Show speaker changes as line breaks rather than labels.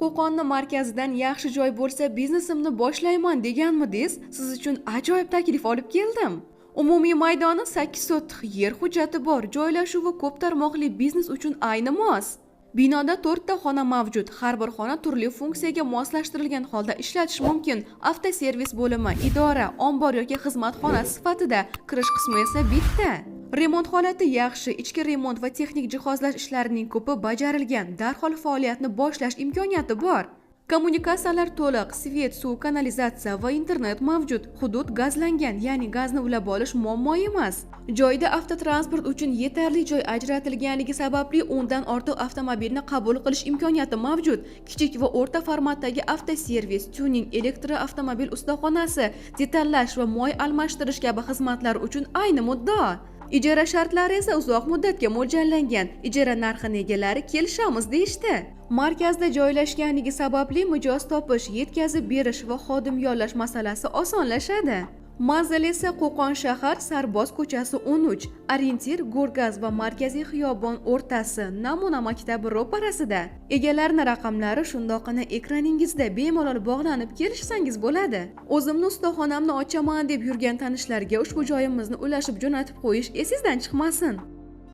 Qo'qonni markazidan yaxshi joy bo'lsa, biznesimni boshlayman deganmidingiz? Siz uchun ajoyib taklif olib keldim. Umumiy maydoni 8 sotix yer hujjati bor, joylashuvi ko'p tarmoqli biznes uchun ayni mos. Binoda 4 ta xona mavjud, har bir xona turli funksiyaga moslashtirilgan holda ishlatish mumkin. Avtoservis bo'limi, idora, ombor yoki xizmatxona sifatida, kirish qismi esa bitta. Remont holati yaxshi, ichki remont va texnik jihozlash ishlarining ko'pi bajarilgan, darhol faoliyatni boshlash imkoniyati bor. Kommunikatsiyalar to'liq, svet, suv, kanalizatsiya va internet mavjud. Hudud gazlangan, ya'ni gazni ulab olish muammo emas. Joyda avtotransport uchun yetarli joy ajratilganligi sababli o'ndan ortiq avtomobilni qabul qilish imkoniyati mavjud. Kichik va o'rta formatdagi avtoservis, tuning, avtomobil ustaxonasi, detallash va moy almashtirish kabi xizmatlar uchun ayni muddao. Ijara shartlari esa uzoq muddatga mo'ljallangan. Ijara narxini egalari kelishamiz deyishdi. Markazda joylashganligi sababli mijoz topish, yetkazib berish va xodim yollash masalasi osonlashadi. Manzil esa Qo'qon shahar, Sarboz ko'chasi 13, orientir Go'rgaz va markaziy xiyobon o'rtasi, Namuna maktabi ro'parasida. Egalarning raqamlari shundoqqina ekraningizda, bemalol bog'lanib kelishsangiz bo'ladi. O'zimni ustaxonamni ochaman deb yurgan tanishlarga ushbu joyimizni ulashib jo'natib qo'yish esingizdan chiqmasin.